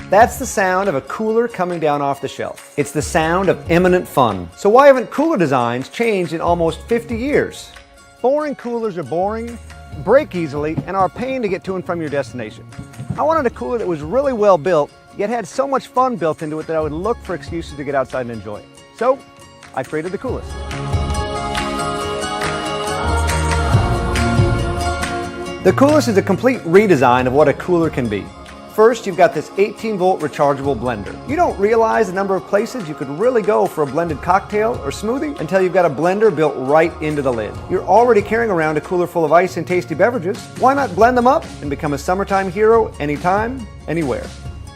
That's the sound of a cooler coming down off the shelf. It's the sound of imminent fun. So why haven't cooler designs changed in almost 50 years? Boring coolers are boring, break easily, and are a pain to get to and from your destination. I wanted a cooler that was really well built, yet had so much fun built into it that I would look for excuses to get outside and enjoy it. So I created the Coolest. The Coolest is a complete redesign of what a cooler can be. First, you've got this 18-volt rechargeable blender. You don't realize the number of places you could really go for a blended cocktail or smoothie until you've got a blender built right into the lid. You're already carrying around a cooler full of ice and tasty beverages. Why not blend them up and become a summertime hero anytime, anywhere?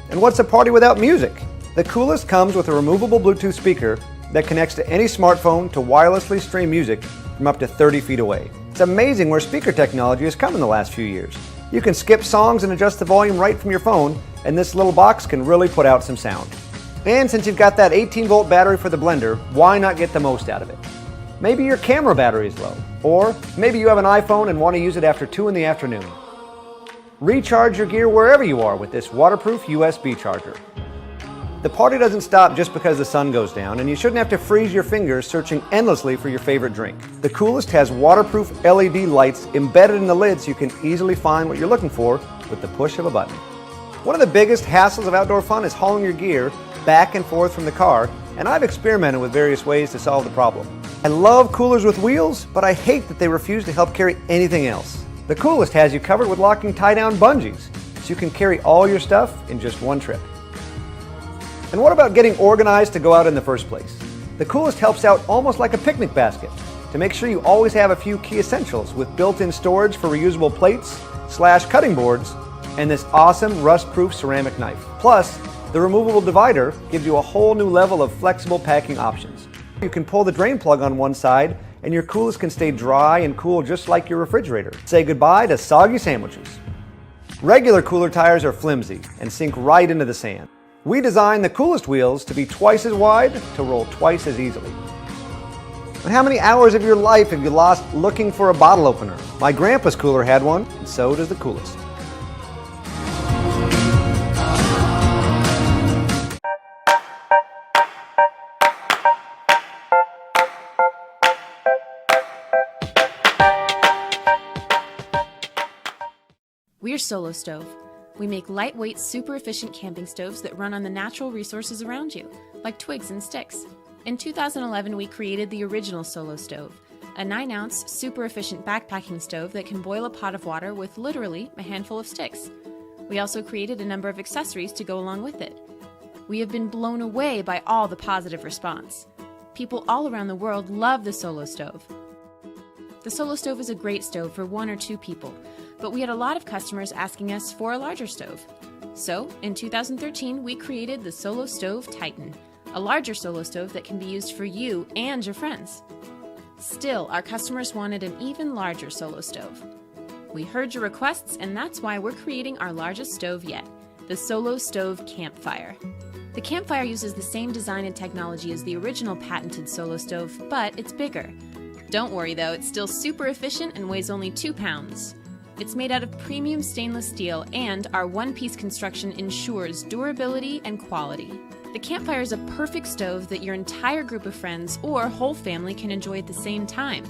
And what's a party without music? The Coolest comes with a removable Bluetooth speaker that connects to any smartphone to wirelessly stream music from up to 30 feet away. It's amazing where speaker technology has come in the last few years. You can skip songs and adjust the volume right from your phone, and this little box can really put out some sound. And since you've got that 18-volt battery for the blender, why not get the most out of it? Maybe your camera battery is low, or maybe you have an iPhone and want to use it after 2 in the afternoon. Recharge your gear wherever you are with this waterproof USB charger. The party doesn't stop just because the sun goes down, and you shouldn't have to freeze your fingers searching endlessly for your favorite drink. The Coolest has waterproof LED lights embedded in the lid so you can easily find what you're looking for with the push of a button. One of the biggest hassles of outdoor fun is hauling your gear back and forth from the car, and I've experimented with various ways to solve the problem. I love coolers with wheels, but I hate that they refuse to help carry anything else. The Coolest has you covered with locking tie-down bungees, so you can carry all your stuff in just one trip. And what about getting organized to go out in the first place? The Coolest helps out almost like a picnic basket to make sure you always have a few key essentials with built-in storage for reusable plates, cutting boards, and this awesome rust-proof ceramic knife. Plus, the removable divider gives you a whole new level of flexible packing options. You can pull the drain plug on one side and your Coolest can stay dry and cool just like your refrigerator. Say goodbye to soggy sandwiches. Regular cooler tires are flimsy and sink right into the sand. We designed the Coolest wheels to be twice as wide to roll twice as easily. And how many hours of your life have you lost looking for a bottle opener? My grandpa's cooler had one, and so does the Coolest. We're Solo Stove. We make lightweight, super efficient camping stoves that run on the natural resources around you, like twigs and sticks. In 2011, we created the original Solo Stove, a 9-ounce, super efficient backpacking stove that can boil a pot of water with literally a handful of sticks. We also created a number of accessories to go along with it. We have been blown away by all the positive response. People all around the world love the Solo Stove. The Solo Stove is a great stove for 1 or 2 people, but we had a lot of customers asking us for a larger stove. So, in 2013, we created the Solo Stove Titan, a larger Solo Stove that can be used for you and your friends. Still, our customers wanted an even larger Solo Stove. We heard your requests, and that's why we're creating our largest stove yet, the Solo Stove Campfire. The Campfire uses the same design and technology as the original patented Solo Stove, but it's bigger. Don't worry though, it's still super efficient and weighs only 2 pounds. It's made out of premium stainless steel, and our one-piece construction ensures durability and quality. The Campfire is a perfect stove that your entire group of friends or whole family can enjoy at the same time.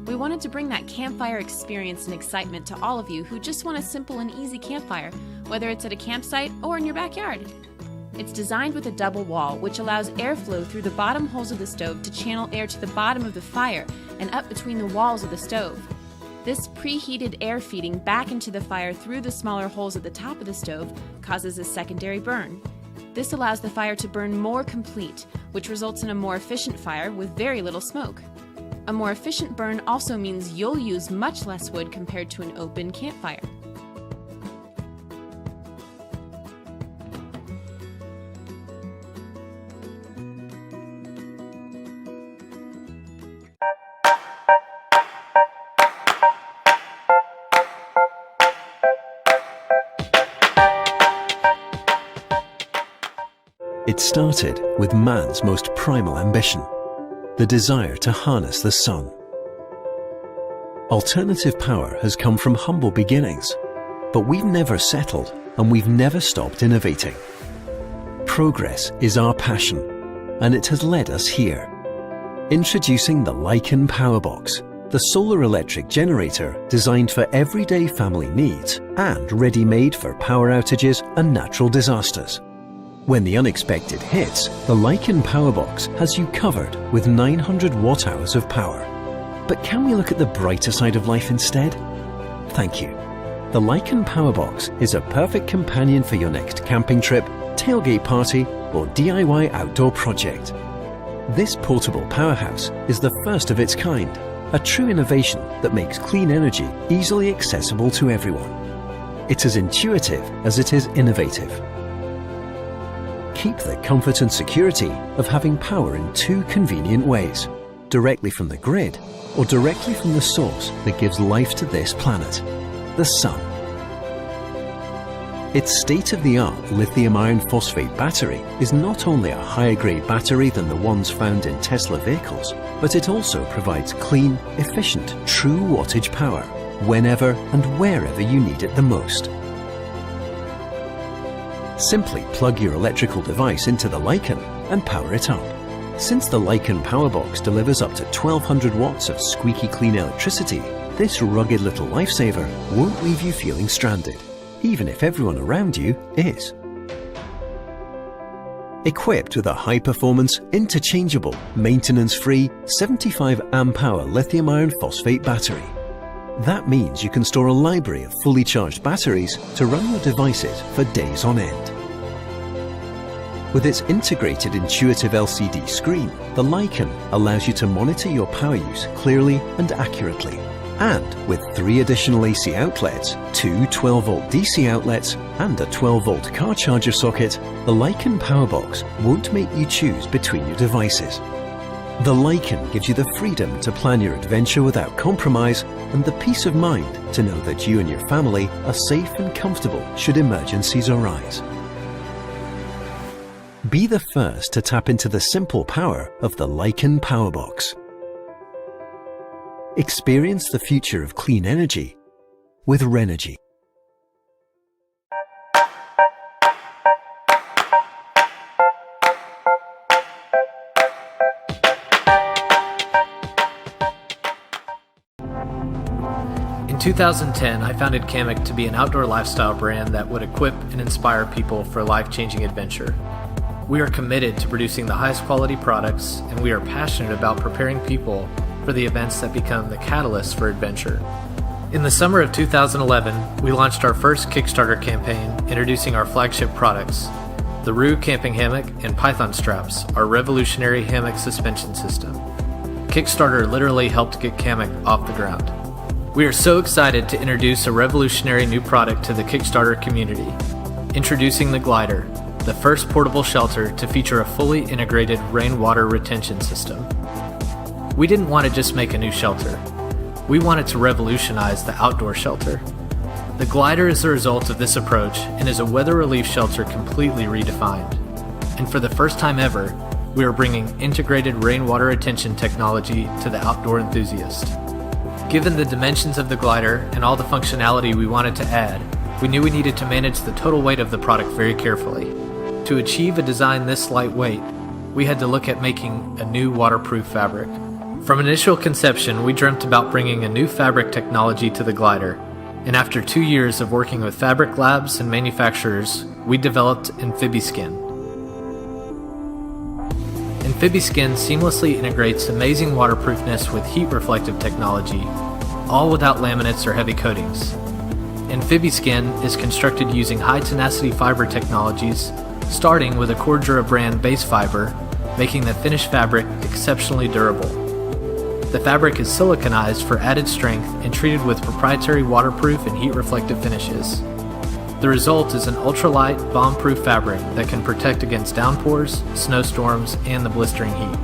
We wanted to bring that campfire experience and excitement to all of you who just want a simple and easy campfire, whether it's at a campsite or in your backyard. It's designed with a double wall, which allows airflow through the bottom holes of the stove to channel air to the bottom of the fire and up between the walls of the stove. This preheated air feeding back into the fire through the smaller holes at the top of the stove causes a secondary burn. This allows the fire to burn more complete, which results in a more efficient fire with very little smoke. A more efficient burn also means you'll use much less wood compared to an open campfire. It started with man's most primal ambition, the desire to harness the sun. Alternative power has come from humble beginnings, but we've never settled and we've never stopped innovating. progress is our passion, and it has led us here. Introducing the LAYKI Powerbox, the solar electric generator designed for everyday family needs and ready-made for power outages and natural disasters. When the unexpected hits, the LAYKI Powerbox has you covered with 900 watt-hours of power. But can we look at the brighter side of life instead? Thank you. The LAYKI Powerbox is a perfect companion for your next camping trip, tailgate party, or DIY outdoor project. This portable powerhouse is the first of its kind, a true innovation that makes clean energy easily accessible to everyone. It's as intuitive as it is innovative. Keep the comfort and security of having power in two convenient ways: directly from the grid or directly from the source that gives life to this planet, the sun. Its state-of-the-art lithium iron phosphate battery is not only a higher grade battery than the ones found in Tesla vehicles, but it also provides clean, efficient, true wattage power whenever and wherever you need it the most. Simply plug your electrical device into the LAYKI and power it up. Since the LAYKI Powerbox delivers up to 1200 watts of squeaky clean electricity, this rugged little lifesaver won't leave you feeling stranded, even if everyone around you is. Equipped with a high-performance, interchangeable, maintenance-free 75 amp-hour lithium iron phosphate battery. That means you can store a library of fully charged batteries to run your devices for days on end. With its integrated intuitive LCD screen, the LAYKI allows you to monitor your power use clearly and accurately. And with 3 additional AC outlets, 2 12-volt DC outlets, and a 12-volt car charger socket, the LAYKI Powerbox won't make you choose between your devices. The LAYKI gives you the freedom to plan your adventure without compromise and the peace of mind to know that you and your family are safe and comfortable should emergencies arise. Be the first to tap into the simple power of the LAYKI Powerbox. Experience the future of clean energy with Renogy. In 2010, I founded Kamiq to be an outdoor lifestyle brand that would equip and inspire people for life-changing adventure. We are committed to producing the highest quality products, and we are passionate about preparing people for the events that become the catalyst for adventure. In the summer of 2011, we launched our first Kickstarter campaign introducing our flagship products, the Roo Camping Hammock and Python Straps, our revolutionary hammock suspension system. Kickstarter literally helped get Kamiq off the ground. We are so excited to introduce a revolutionary new product to the Kickstarter community. Introducing the Glider, the first portable shelter to feature a fully integrated rainwater retention system. We didn't want to just make a new shelter. We wanted to revolutionize the outdoor shelter. The Glider is the result of this approach and is a weather relief shelter completely redefined. And for the first time ever, we are bringing integrated rainwater retention technology to the outdoor enthusiast. Given the dimensions of the Glider and all the functionality we wanted to add, we knew we needed to manage the total weight of the product very carefully. To achieve a design this lightweight, we had to look at making a new waterproof fabric. From initial conception, we dreamt about bringing a new fabric technology to the Glider, and after 2 years of working with fabric labs and manufacturers, we developed Amphibiskin. Amphibiskin seamlessly integrates amazing waterproofness with heat-reflective technology, all without laminates or heavy coatings. Amphibiskin is constructed using high-tenacity fiber technologies, starting with a Cordura brand base fiber, making the finished fabric exceptionally durable. The fabric is siliconized for added strength and treated with proprietary waterproof and heat-reflective finishes. The result is an ultralight, bomb-proof fabric that can protect against downpours, snowstorms, and the blistering heat.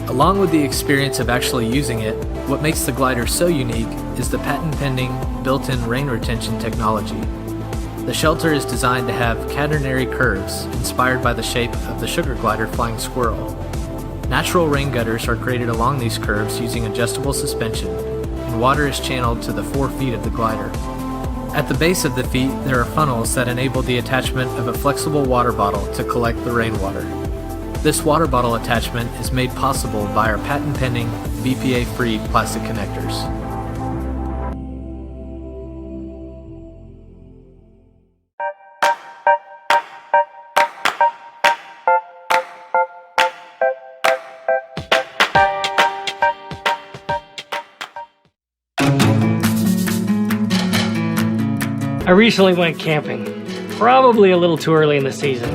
Along with the experience of actually using it, what makes the Glider so unique is the patent-pending built-in rain retention technology. The shelter is designed to have catenary curves inspired by the shape of the sugar glider flying squirrel. Natural rain gutters are created along these curves using adjustable suspension, and water is channeled to the 4 feet of the glider. At the base of the feet, there are funnels that enable the attachment of a flexible water bottle to collect the rainwater. This water bottle attachment is made possible by our patent-pending, BPA-free plastic connectors. I recently went camping, probably a little too early in the season.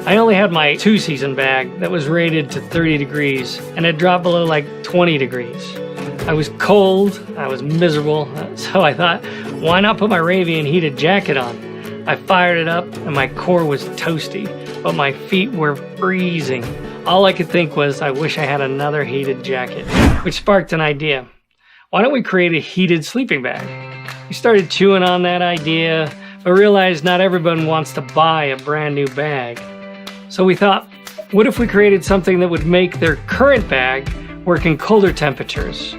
I only had my 2-season bag that was rated to 30 degrees and it dropped below like 20 degrees. I was cold, I was miserable, so I thought, why not put my Ravian heated jacket on? I fired it up and my core was toasty, but my feet were freezing. All I could think was, I wish I had another heated jacket, which sparked an idea. Why don't we create a heated sleeping bag? We started chewing on that idea, but realized not everyone wants to buy a brand new bag. So we thought, what if we created something that would make their current bag work in colder temperatures?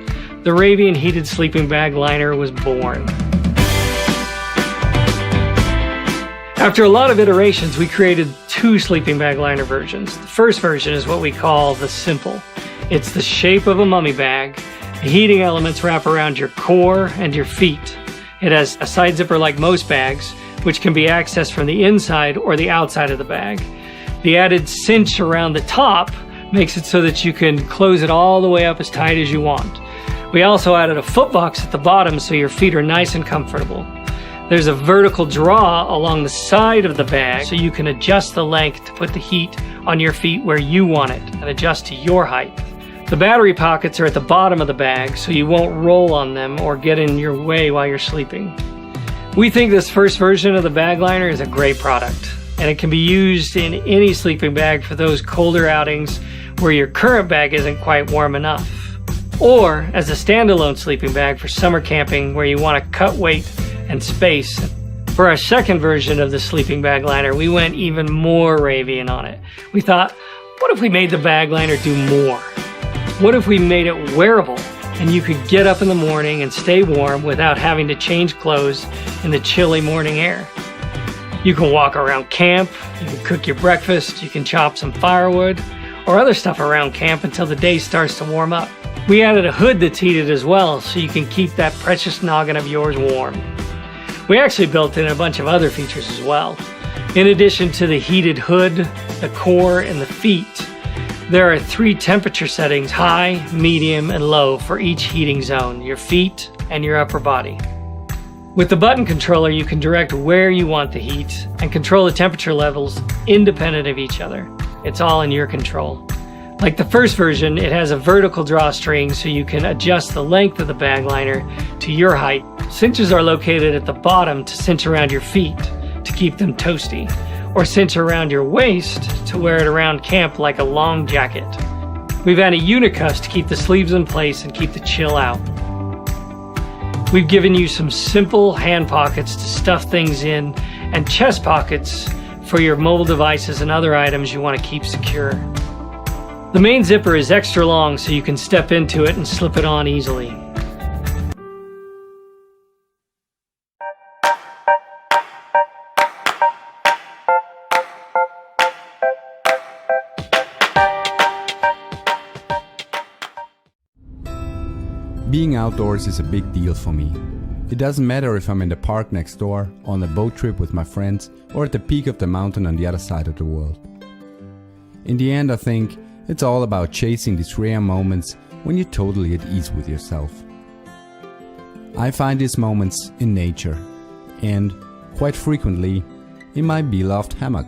The Ravian heated sleeping bag liner was born. After a lot of iterations, we created 2 sleeping bag liner versions. The first version is what we call the Simple. It's the shape of a mummy bag. The heating elements wrap around your core and your feet. It has a side zipper like most bags, which can be accessed from the inside or the outside of the bag. The added cinch around the top makes it so that you can close it all the way up as tight as you want. We also added a foot box at the bottom so your feet are nice and comfortable. There's a vertical draw along the side of the bag so you can adjust the length to put the heat on your feet where you want it and adjust to your height. The battery pockets are at the bottom of the bag so you won't roll on them or get in your way while you're sleeping. We think this first version of the bag liner is a great product, and it can be used in any sleeping bag for those colder outings where your current bag isn't quite warm enough, or as a standalone sleeping bag for summer camping where you want to cut weight and space. For our second version of the sleeping bag liner, we went even more Ravian on it. We thought, what if we made the bag liner do more? What if we made it wearable and you could get up in the morning and stay warm without having to change clothes in the chilly morning air? You can walk around camp, you can cook your breakfast, you can chop some firewood or other stuff around camp until the day starts to warm up. We added a hood that's heated as well so you can keep that precious noggin of yours warm. We actually built in a bunch of other features as well. In addition to the heated hood, the core, and the feet, there are 3 temperature settings, high, medium, and low for each heating zone, your feet and your upper body. With the button controller, you can direct where you want the heat and control the temperature levels independent of each other. It's all in your control. Like the first version, it has a vertical drawstring so you can adjust the length of the bag liner to your height. Cinches are located at the bottom to cinch around your feet to keep them toasty, or cinch around your waist to wear it around camp like a long jacket. We've added unicuffs to keep the sleeves in place and keep the chill out. We've given you some simple hand pockets to stuff things in and chest pockets for your mobile devices and other items you want to keep secure. The main zipper is extra long so you can step into it and slip it on easily. Being outdoors is a big deal for me. It doesn't matter if I'm in the park next door, on a boat trip with my friends, or at the peak of the mountain on the other side of the world. In the end, I think it's all about chasing these rare moments when you're totally at ease with yourself. I find these moments in nature and, quite frequently, in my beloved hammock.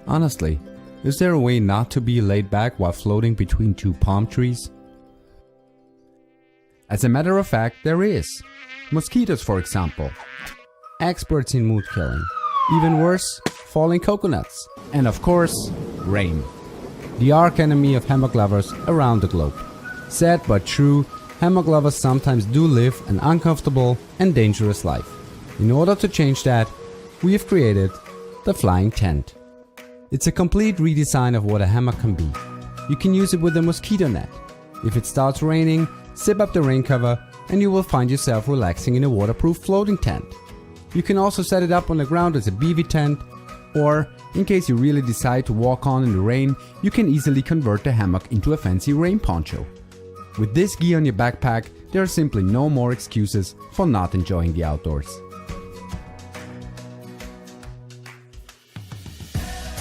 Honestly, is there a way not to be laid back while floating between 2 palm trees? As a matter of fact, there is. Mosquitoes, for example. Experts in mood killing. Even worse, falling coconuts. And of course, rain. The arch enemy of hammock lovers around the globe. Sad but true, hammock lovers sometimes do live an uncomfortable and dangerous life. In order to change that, we have created the Flying Tent. It's a complete redesign of what a hammock can be. You can use it with a mosquito net. If it starts raining, zip up the rain cover and you will find yourself relaxing in a waterproof floating tent. You can also set it up on the ground as a BV tent, or in case you really decide to walk on in the rain, you can easily convert the hammock into a fancy rain poncho. With this gear on your backpack, there are simply no more excuses for not enjoying the outdoors.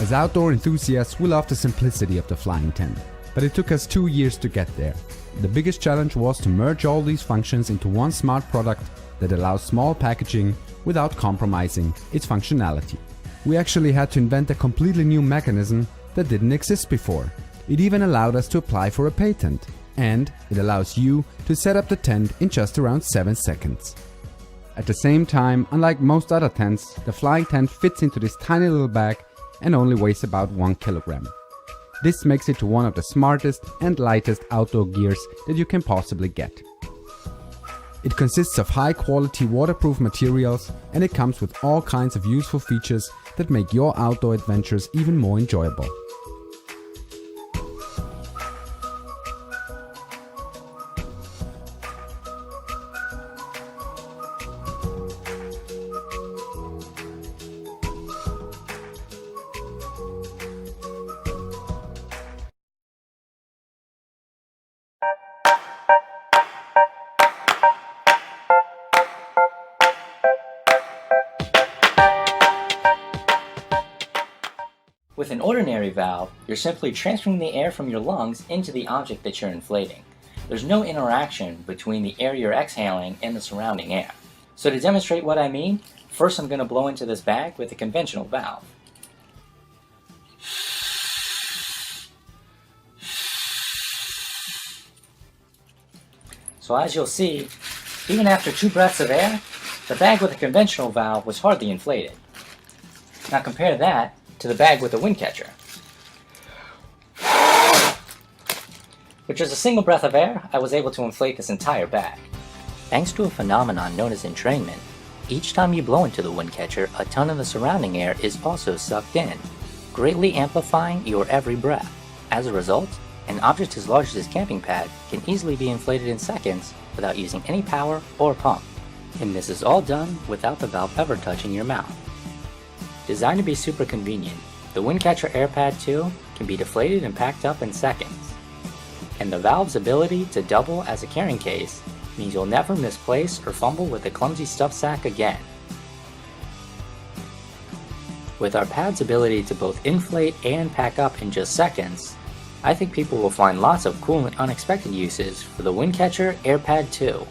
As outdoor enthusiasts, we love the simplicity of the flying tent, but it took us 2 years to get there. The biggest challenge was to merge all these functions into one smart product that allows small packaging without compromising its functionality. We actually had to invent a completely new mechanism that didn't exist before. It even allowed us to apply for a patent, and it allows you to set up the tent in just around 7 seconds. At the same time, unlike most other tents, the flying tent fits into this tiny little bag and only weighs about 1 kilogram. This makes it to one of the smartest and lightest outdoor gears that you can possibly get. It consists of high quality waterproof materials, and it comes with all kinds of useful features that make your outdoor adventures even more enjoyable. With an ordinary valve, you're simply transferring the air from your lungs into the object that you're inflating. There's no interaction between the air you're exhaling and the surrounding air. So to demonstrate what I mean, first I'm going to blow into this bag with a conventional valve. So as you'll see, even after 2 breaths of air, the bag with a conventional valve was hardly inflated. Now compare that to the bag with the wind catcher, which is a single breath of air. I was able to inflate this entire bag. Thanks to a phenomenon known as entrainment, each time you blow into the wind catcher, a ton of the surrounding air is also sucked in, greatly amplifying your every breath. As a result, an object as large as this camping pad can easily be inflated in seconds without using any power or pump. And this is all done without the valve ever touching your mouth. Designed to be super convenient, the Windcatcher AirPad 2 can be deflated and packed up in seconds. And the valve's ability to double as a carrying case means you'll never misplace or fumble with a clumsy stuff sack again. With our pad's ability to both inflate and pack up in just seconds, I think people will find lots of cool and unexpected uses for the Windcatcher AirPad 2.